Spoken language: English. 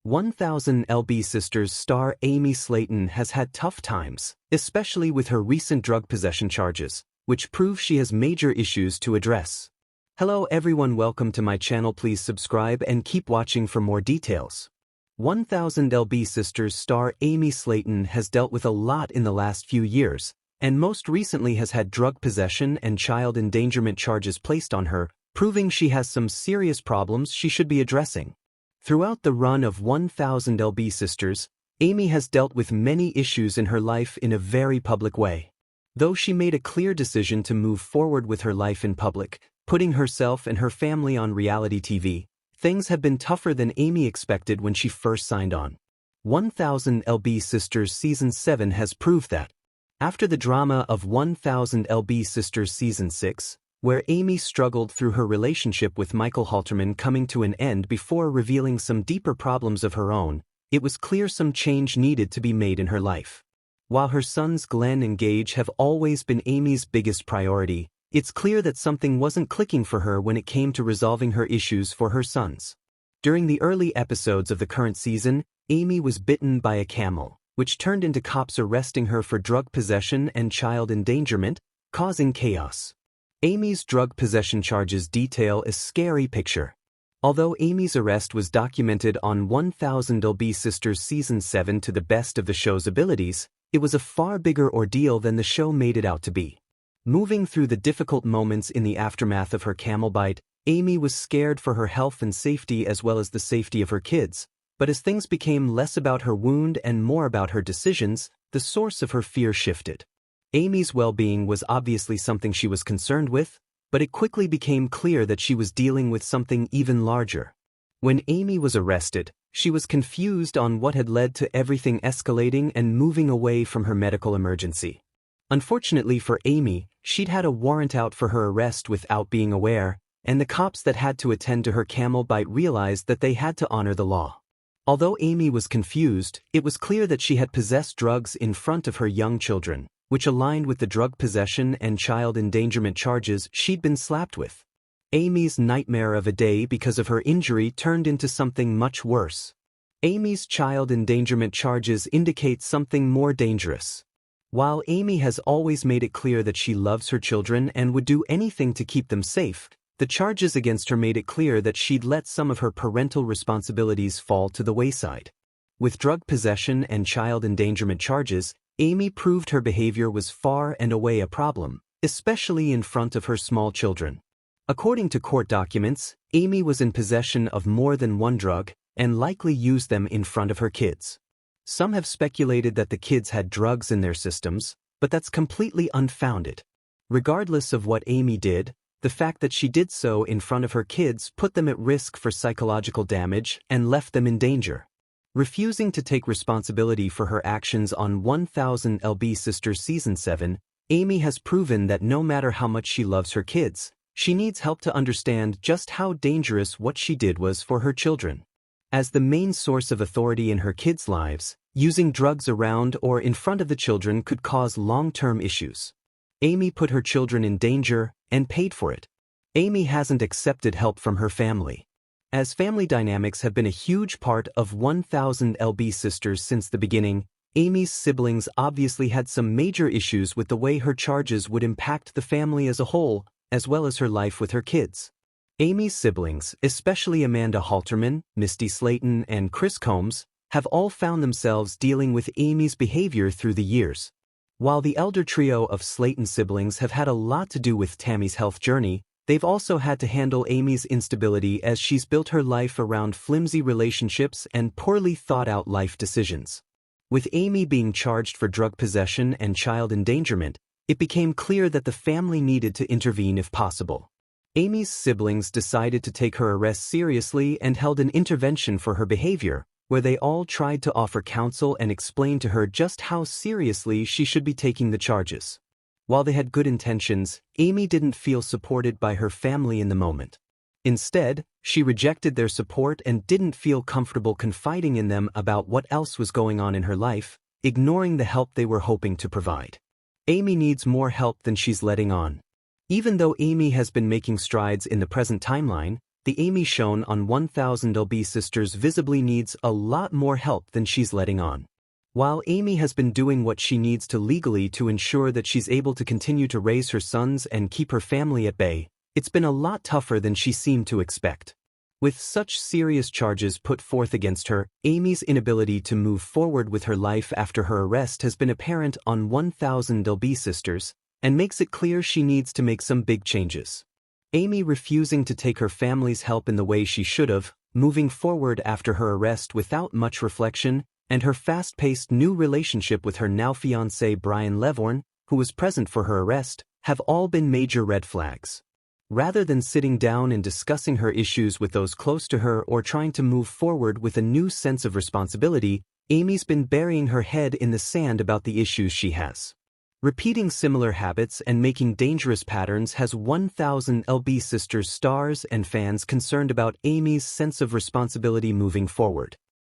1000 LB Sisters star Amy Slaton has had tough times, especially with her recent drug possession charges, which prove she has major issues to address. Hello everyone, welcome to my channel. Please subscribe and keep watching for more details. 1000 LB Sisters star Amy Slaton has dealt with a lot in the last few years, and most recently has had drug possession and child endangerment charges placed on her, proving she has some serious problems she should be addressing. Throughout the run of 1000 LB Sisters, Amy has dealt with many issues in her life in a very public way. Though she made a clear decision to move forward with her life in public, putting herself and her family on reality TV, things have been tougher than Amy expected when she first signed on. 1000 LB Sisters Season 7 has proved that. After the drama of 1000 LB Sisters Season 6, where Amy struggled through her relationship with Michael Halterman coming to an end before revealing some deeper problems of her own, it was clear some change needed to be made in her life. While her sons Glenn and Gage have always been Amy's biggest priority, it's clear that something wasn't clicking for her when it came to resolving her issues for her sons. During the early episodes of the current season, Amy was bitten by a camel, which turned into cops arresting her for drug possession and child endangerment, causing chaos. Amy's drug possession charges detail a scary picture. Although Amy's arrest was documented on 1000 LB Sisters Season 7 to the best of the show's abilities, it was a far bigger ordeal than the show made it out to be. Moving through the difficult moments in the aftermath of her camel bite, Amy was scared for her health and safety as well as the safety of her kids, but as things became less about her wound and more about her decisions, the source of her fear shifted. Amy's well-being was obviously something she was concerned with, but it quickly became clear that she was dealing with something even larger. When Amy was arrested, she was confused on what had led to everything escalating and moving away from her medical emergency. Unfortunately for Amy, she'd had a warrant out for her arrest without being aware, and the cops that had to attend to her camel bite realized that they had to honor the law. Although Amy was confused, it was clear that she had possessed drugs in front of her young children, which aligned with the drug possession and child endangerment charges she'd been slapped with. Amy's nightmare of a day because of her injury turned into something much worse. Amy's child endangerment charges indicate something more dangerous. While Amy has always made it clear that she loves her children and would do anything to keep them safe, the charges against her made it clear that she'd let some of her parental responsibilities fall to the wayside. With drug possession and child endangerment charges, Amy proved her behavior was far and away a problem, especially in front of her small children. According to court documents, Amy was in possession of more than one drug and likely used them in front of her kids. Some have speculated that the kids had drugs in their systems, but that's completely unfounded. Regardless of what Amy did, the fact that she did so in front of her kids put them at risk for psychological damage and left them in danger. Refusing to take responsibility for her actions on 1000 LB Sisters Season 7, Amy has proven that no matter how much she loves her kids, she needs help to understand just how dangerous what she did was for her children. As the main source of authority in her kids' lives, using drugs around or in front of the children could cause long-term issues. Amy put her children in danger and paid for it. Amy hasn't accepted help from her family. As family dynamics have been a huge part of 1000 LB Sisters since the beginning, Amy's siblings obviously had some major issues with the way her charges would impact the family as a whole, as well as her life with her kids. Amy's siblings, especially Amanda Halterman, Misty Slaton, and Chris Combs, have all found themselves dealing with Amy's behavior through the years. While the elder trio of Slaton siblings have had a lot to do with Tammy's health journey, they've also had to handle Amy's instability as she's built her life around flimsy relationships and poorly thought-out life decisions. With Amy being charged for drug possession and child endangerment, it became clear that the family needed to intervene if possible. Amy's siblings decided to take her arrest seriously and held an intervention for her behavior, where they all tried to offer counsel and explain to her just how seriously she should be taking the charges. While they had good intentions, Amy didn't feel supported by her family in the moment. Instead, she rejected their support and didn't feel comfortable confiding in them about what else was going on in her life, ignoring the help they were hoping to provide. Amy needs more help than she's letting on. Even though Amy has been making strides in the present timeline, the Amy shown on 1000 LB Sisters visibly needs a lot more help than she's letting on. While Amy has been doing what she needs to legally to ensure that she's able to continue to raise her sons and keep her family at bay, it's been a lot tougher than she seemed to expect. With such serious charges put forth against her, Amy's inability to move forward with her life after her arrest has been apparent on 1000 LB Sisters, and makes it clear she needs to make some big changes. Amy refusing to take her family's help in the way she should have, moving forward after her arrest without much reflection, and her fast-paced new relationship with her now-fiancé Brian Levorn, who was present for her arrest, have all been major red flags. Rather than sitting down and discussing her issues with those close to her or trying to move forward with a new sense of responsibility, Amy's been burying her head in the sand about the issues she has. Repeating similar habits and making dangerous patterns has 1000 LB Sisters stars and fans concerned about Amy's sense of responsibility moving forward.